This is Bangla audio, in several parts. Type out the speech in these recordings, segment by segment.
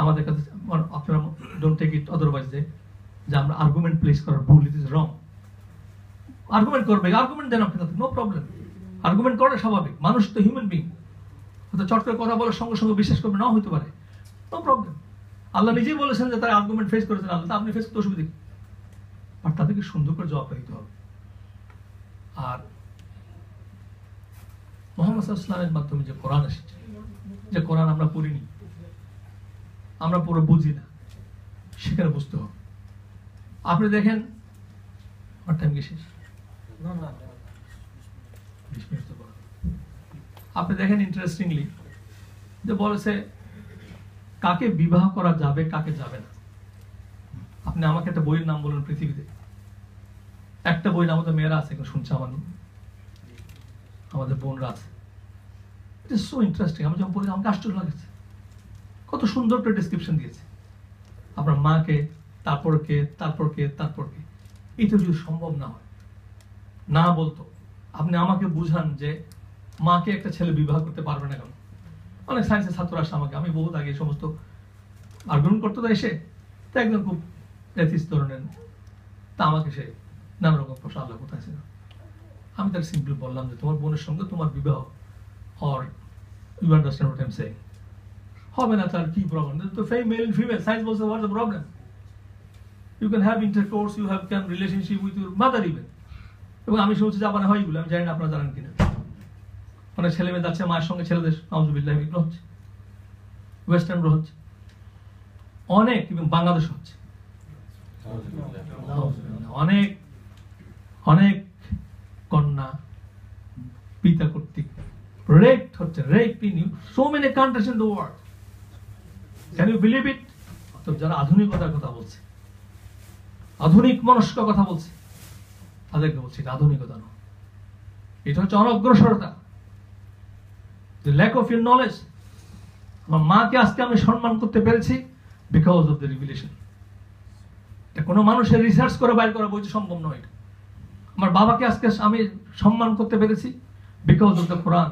আমাদের কাছে আপনারা ডোন্ট টেক ইট আদারওয়াইজ যে আমরা আর্গুমেন্ট প্লেস করার ভুল, ইট ইজ রং। আর্গুমেন্ট করবে, আর্গুমেন্ট দেন আপনি, নো প্রবলেম, আর্গুমেন্ট করা স্বাভাবিক, মানুষ তো হিউম্যান বিং, হয়তো চট করে কথা বলার সঙ্গে সঙ্গে বিশ্বাস করবে নাও হতে পারে, নো প্রবলেম। আল্লাহ নিজেই বলেছেন যে তারা আর্গুমেন্ট ফেস করেছেন, আল্লাহ আপনি ফেস করতে অসুবিধা কি, আর তাদেরকে সুন্দর করে জবাব দিতে হবে। আর মুহাম্মদ সাল্লাল্লাহু আলাইহি ওয়াসাল্লামের মাধ্যমে যে কোরআন এসেছে, যে কোরআন আমরা পড়িনি, আমরা পুরো বুঝি না, সেখানে বুঝতে হবে। আপনি দেখেন, আমার টাইম কি শেষ? আপনি দেখেন ইন্টারেস্টিংলি যে বলেছে কাকে বিবাহ করা যাবে, কাকে যাবে না। আপনি আমাকে একটা বইয়ের নাম বলুন পৃথিবীতে, একটা বই নাম, আমাদের মেয়েরা আছে শুনছে, আমাদের বোনরা আছে, ইট ইজ সো ইন্টারেস্টিং। আমি যখন পড়ি আমাকে আশ্চর্য লাগছে, কত সুন্দর করে ডেসক্রিপশন দিয়েছে আপনার মাকে, তারপর কে, তারপর কে, তারপর কে। এটা যদি সম্ভব না হয়, না বলতো, আপনি আমাকে বুঝান যে মাকে একটা ছেলে বিবাহ করতে পারবে না কেন। অনেক সায়েন্সের ছাত্র আসে আমাকে, আমি বহুত আগে সমস্ত আর্গুমেন্ট করতে তো এসে, তো একদম খুব এথিস্ট ধরনের, তা আমাকে সে নানা রকম প্রশ্ন, আল্লাহ কোথায় ছিল। আমি তার সিম্পল বললাম যে তোমার বোনের সঙ্গে তোমার বিবাহ, or you understand what I am saying, হবে না, তার কি প্রবলেম? তো মেল এন্ড ফিমেল, সায়েন্স বলছে what's the problem? You can have intercourse, you have can relationship with your mother even. এবং আমি শুনছি জাপানে হয় এগুলো, আমি জানি না আপনারা জানেন কিনা। অনেক ছেলে মেয়ে যাচ্ছে মায়ের সঙ্গে ছেলেদের, আউযুবিল্লাহ, এগুলো হচ্ছে, ওয়েস্টার্ন হচ্ছে অনেক, এবং বাংলাদেশ হচ্ছে অনেক। অনেক কন্যা পিতা কর্তৃক raped হচ্ছে, raped in so many countries in the world. Can you believe it? তো যারা আধুনিকতার কথা বলছে, আধুনিক মনস্ক কথা বলছে, তাদেরকে বলছে এটা আধুনিকতা নয়, এটা হচ্ছে অনগ্রসরতা, the lack of your knowledge. আমার মাকে আজকে আমি সম্মান করতে পেরেছি because of the revelation. এটা কোনো মানুষের রিসার্চ করে বাইর করা বইতে সম্ভব নয়। আমার বাবাকে আজকে আমি সম্মান করতে পেরেছি because of the Quran.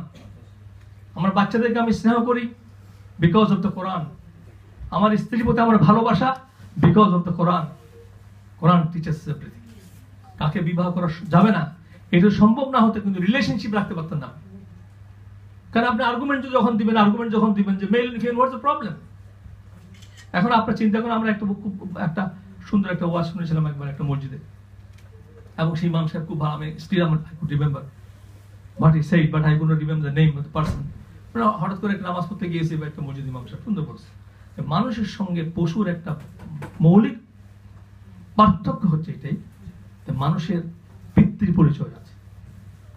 আমার বাচ্চাদেরকে আমি স্নেহ করি because of the Quran. আমার স্ত্রীর প্রতি আমার ভালোবাসা because of the Quran. Quran teaches everything. কাকে বিবাহ করা যাবে না, এটা সম্ভব না হতে কিন্তু রিলেশনশিপ রাখতে পারতেন না। কারণ আপনি আর্গুমেন্ট যখন দিবেন যে male female, what's the problem? এখন আপনার চিন্তা করেন, আমরা একটা সুন্দর একটা ওয়াজ শুনেছিলাম একবার একটা মসজিদে, এবং সেই ইমাম সাহেব খুব ভালো, আমি still I could remember what he said, but I couldn't remember the name of the person. হঠাৎ করে একটা নামাজ পড়তে গিয়েছি বা একটা মসজিদ, ইমাম সাহেব সুন্দর বলছে মানুষের সঙ্গে পশুর একটা মৌলিক পার্থক্য হচ্ছে এটাই, মানুষের পিতৃ পরিচয় আছে,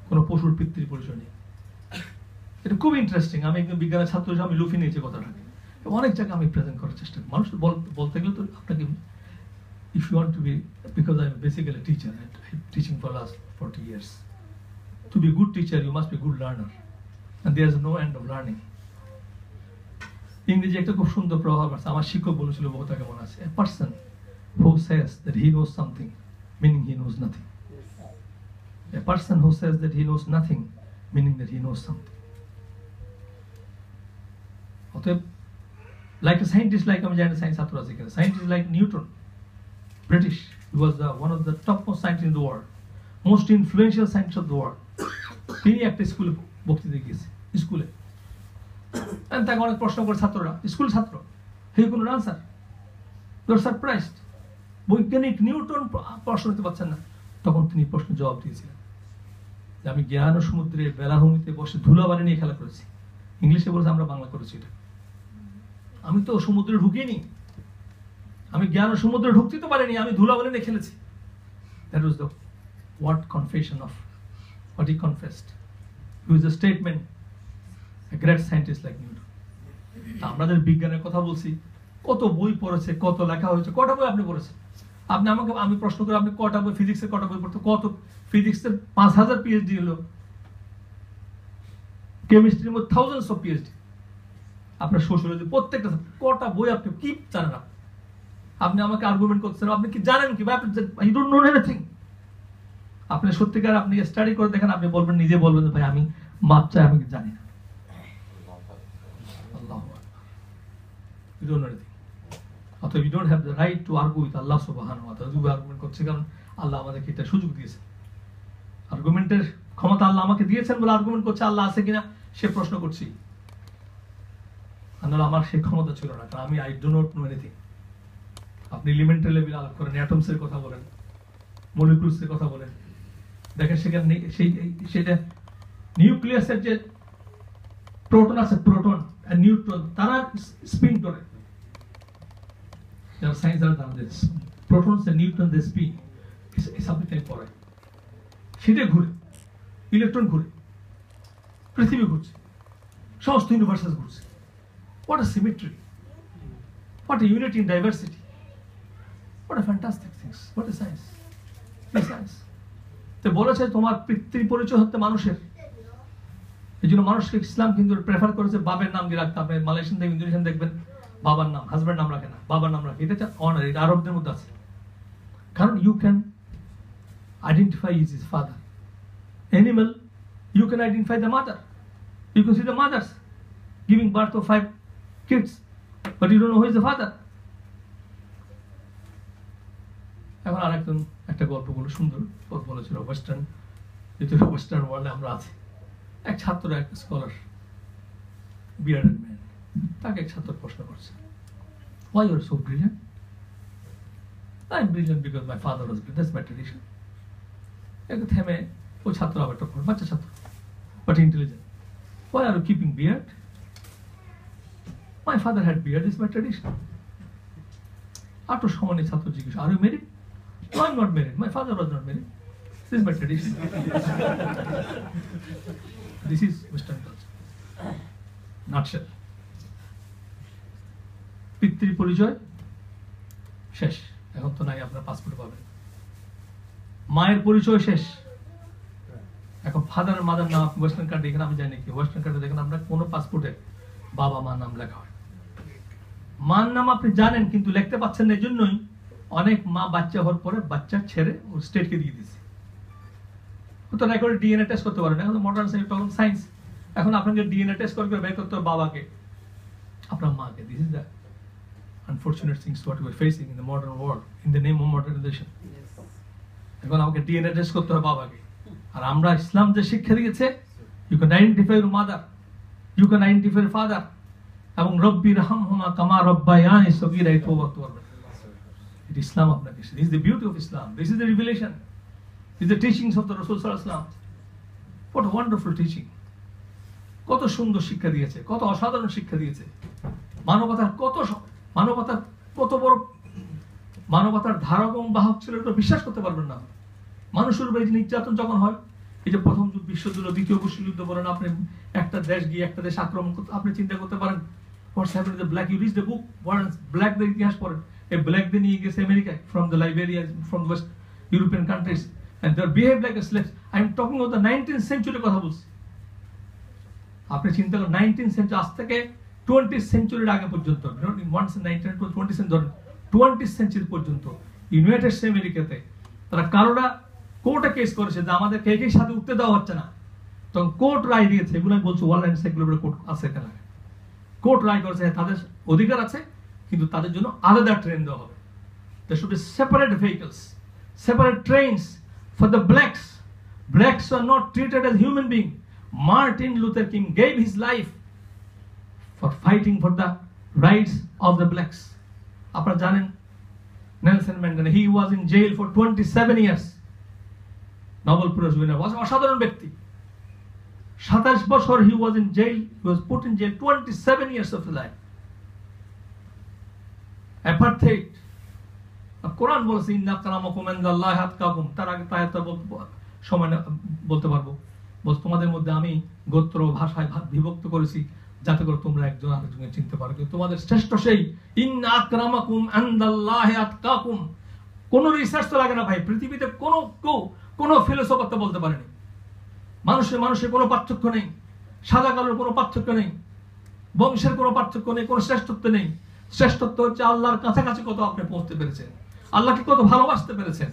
কোনো পশুর পিতৃ পরিচয় নেই। এটা খুব ইন্টারেস্টিং। আমি একদম বিজ্ঞানের ছাত্র হিসেবে আমি লুফে নিয়েছি কথাটাকে, অনেক জায়গায় আমি প্রেজেন্ট করার চেষ্টা করি। মানুষ বলতে গেলে তো আপনাকে, if you want to be, because I'm basically a teacher and I'm teaching for last 40 years. To be a good teacher, you must be a good learner, and there is no end of learning. ইংরেজি একটা খুব সুন্দর প্রভাব আছে, আমার শিক্ষক বলেছিল বহুত আগে মনে আছে, a person who says that he knows something, meaning he knows nothing. A person who says that he knows nothing, meaning that he knows something. অতএব like a scientist, like আমি জানি সায়েন্স ছাত্র আছে এখানে, scientist like Newton, British, he was one of the topmost scientists in the world, most influential scientist of the world. তিনি একটা স্কুলে বক্তৃতা গিয়েছে, স্কুলে তাকে অনেক প্রশ্ন করে ছাত্ররা, স্কুল ছাত্র, he could answer, they are surprised. বৈজ্ঞানিক নিউটন প্রশ্ন দিতে পারছেন না, তখন তিনি প্রশ্ন জবাব দিয়েছিলেন যে আমি জ্ঞান ও সমুদ্রের বেলাভূমিতে বসে ধুলাবালি নিয়ে খেলা করেছি। ইংলিশে বলেছে, আমরা বাংলা করেছি এটা। আমি তো সমুদ্রে ঢুকিনি, আমি জ্ঞান ও সমুদ্রে ঢুকতে তো পারিনি, আমি ধুলাবালি নিয়ে খেলেছি। That was the what confession of what he confessed. It was a statement, a great scientist like Newton. আমাদের বিজ্ঞানের কথা বলছি, কত বই পড়েছে, কত লেখা হয়েছে, কটা বই আপনি পড়েছেন? আপনি আমাকে, আমি প্রশ্ন করি আপনি কটা বই, ফিজিক্সের কটা বই পড়তে, কত ফিজিক্সের 5000 PhD হলো, কেমিস্ট্রির মধ্যে থাউজেন্ডস অফ PhD, আপনার সোশ্যোলজি প্রত্যেকটা কটা বই আপনি কি জানেন? আপনি আমাকে আর্গুমেন্ট করছেন, আপনি কি জানেন কি? আপনি ইউ ডোন্ট নো এনিথিং। আপনি সত্যিকার আপনি স্টাডি করে দেখেন, আপনি বলবেন, নিজে বলবেন ভাই আমি মাপ চাই, আমি জানি না। আল্লাহু আকবার। You don't know anything. অথবা you don't have the right to argue with আল্লাহ সুবহানাহু ওয়া তাআলা। যুগে আর্গুমেন্ট করছে, কারণ আল্লাহ আমাদেরকে এটা সুযোগ দিয়েছে। আর্গুমেন্টের ক্ষমতা আল্লাহ আমাকে দিয়েছেন বলে আর্গুমেন্ট করছে, আল্লাহ আছে কিনা সে প্রশ্ন করছি। আমার সেই ক্ষমতা ছিল না, কারণ আমি I do not know anything. আপনি এলিমেন্টারি লেভেল আলাপ করেন, অ্যাটমস এর কথা বলেন, মলিকিউলস এর কথা বলেন, দেখেন সেখানে সেটা নিউক্লিয়াসের যে প্রোটন আছে, প্রোটন আর নিউট্রন, তারা স্পিন করে। যারা সায়েন্স যারা জানেন protons and neutron they spin, এই সাবজেক্টে পড়ে। সেটা ঘুরে, ইলেকট্রন ঘুরে, পৃথিবী ঘুরছে, সমস্ত ইউনিভার্সাল ঘুরছে। What a symmetry, what a unity in diversity, what a fantastic things, what a science, what a science. তো বলেছে তোমার পিতৃ পরিচয় হতে মানুষের, এই জন্য মানুষকে ইসলাম কিন্তু প্রেফার করেছে বাবার নাম দিয়ে রাখতে। আপনি মালয়েশিয়ান দেখবেন, ইন্দোনেশিয়ান দেখবেন, বাবার নাম, হাজব্যান্ড নাম রাখে না, বাবার নাম রাখে। এটা অনার, এটা আরবদের মধ্যে আছে। কারণ you can identify is his father. Animal, you can identify the mother, you can see the mothers giving birth to 5 kids, but you don't know who is the father. এখন আরেকজন একটা গল্প বলে, সুন্দর গল্প বলেছিল। ওয়েস্টার্ন, যেহেতু ওয়েস্টার্ন ওয়ার্ল্ডে আমরা আছি, এক ছাত্র, এক স্কলার, বিয়ার্ডেড ম্যান, তাকে এক ছাত্র প্রশ্ন করছে, why you are so brilliant? I am brilliant because my father was brilliant, that's my tradition. একটু থেমে ওই ছাত্র আবার একটা বাচ্চা ছাত্র, but intelligent, why are you keeping beard? My father had beard, it's my tradition. After সমানে ছাত্র জিজ্ঞেস, are you married? No, I'm not married, my father was not married, this is my tradition. This is Western culture, nutshell. পিতৃ পরিচয় শেষ, এখন তো নাই, আপনার পাসপোর্ট পাবেন। মায়ের পরিচয় শেষ, এখন ফাদার মাদার নাম। ওয়েস্টার্ন কান্ট্রি, এখানে আমি জানি কি ওয়েস্টার্ন কান্ট্রি দেখেন আমরা কোনো পাসপোর্টে বাবা মা নাম লেখা হয়। মার নাম আপনি জানেন কিন্তু লিখতে পাচ্ছেন না, এই জন্যই অনেক মা বাচ্চা হওয়ার পরে বাচ্চা ছেড়ে ও স্টেটকে দিয়ে দিচ্ছে। তো রেকর্ড ডিএনএ টেস্ট করতে পারেন, এখন মডার্ন সায়েন্স, এখন আপনাকে ডিএনএ টেস্ট করে বের করতে হবে বাবাকে, আপনার মাকে। This is the unfortunate things what we are facing in the modern world in the name of modernisation. এখন আমাকে ডিএনএ টেস্ট করতে হবে বাবাকে। আর আমরা ইসলাম যে শিক্ষা দিয়েছে, you can identify your mother, you can identify your father, এবং রব্বি রহমহুমা কামা রব্বায়ানি সগীরা, এই তওবা করবেন। এটা ইসলাম আপনাকে, this is the beauty of Islam, this is the revelation, this is the teachings of the রাসূল সাল্লাল্লাহু আলাইহি ওয়াসাল্লাম। হোয়াট আ ওয়ান্ডারফুল টিচিং, কত সুন্দর শিক্ষা দিয়েছে, কত অসাধারণ শিক্ষা দিয়েছে। মানবতার কত বড় মানবতার ধারক এবং বাহক ছিল, এটা বিশ্বাস করতে পারবেন না। মানুষের উপরে নির্যাতন যখন হয়, এই যে প্রথম বিশ্বযুদ্ধ, দ্বিতীয় বিশ্বযুদ্ধ বলেন, আপনি একটা দেশ গিয়ে একটা দেশ আক্রমণ করতে, আপনি চিন্তা করতে পারেন what's happened to the black. You read the book once, ব্ল্যাকদের ইতিহাস পড়েন। এই ব্ল্যাকদের নিয়ে গেছে আমেরিকায়, from the Liberia, from west European countries, and they are behave like slaves. I am talking of the 19th সেঞ্চুরির কথা বলছি। আপনি চিন্তা করেন 19th সেঞ্চুরি, আজ থেকে 20th সেঞ্চুরির আগে পর্যন্ত, 20th সেঞ্চুরি, 20th সেঞ্চুরি পর্যন্ত ইউনাইটেড স্টেটস আমেরিকাতে তারা কারোরা কোর্টে কেস করেছে যে আমাদের কে কে সাথে উঠতে দেওয়া হচ্ছে না, তখন কোর্ট রায় দিয়েছে। এগুলো আমি বলছি, ওয়ার্ল্ড এনসাইক্লোপিডিয়া কোর্ট আছে এখানে, কোর্ট রায় করেছে তাদের অধিকার আছে, কিন্তু তাদের জন্য আলাদা ট্রেন দেওয়া হবে। There should be separate vehicles, separate trains for the blacks. Blacks are not treated as human beings. Martin Luther King gave his life for fighting for the rights of the blacks. আপনারা জানেন Nelson Mandela, he was in jail for 27 years. Nobel prize winner, অসাধারণ ব্যক্তি। 27 বছর he was in jail, he was put in jail 27 years of his life. Apartheid, কোরআন বলেছে ইন্না আক্রামাকুম ইনদাল্লাহি আতকাকুম, তার আগে তাই তো সময় বলতে পারবো, বল তোমাদের মধ্যে আমি গোত্র ভাষায় বিভক্ত করেছি যাতে করে তোমরা একজন আরেকজনকে চিনতে পারো, তোমাদের শ্রেষ্ঠ সেই ইন্না আক্রামাকুম ইনদাল্লাহি আতকাকুম। কোন রিসার্চ তো লাগে না ভাই, পৃথিবীতে কোন ফিলোসফার তো বলতে পারেনি মানুষের কোনো পার্থক্য নেই, সাদা কালোর কোনো পার্থক্য নেই, বংশের কোনো পার্থক্য নেই, কোনো শ্রেষ্ঠত্ব নেই। শ্রেষ্ঠত্ব হচ্ছে আল্লাহর কাছাকাছি কত আপনি পৌঁছতে পেরেছেন, আল্লাহকে কত ভালোবাসতে পেরেছেন।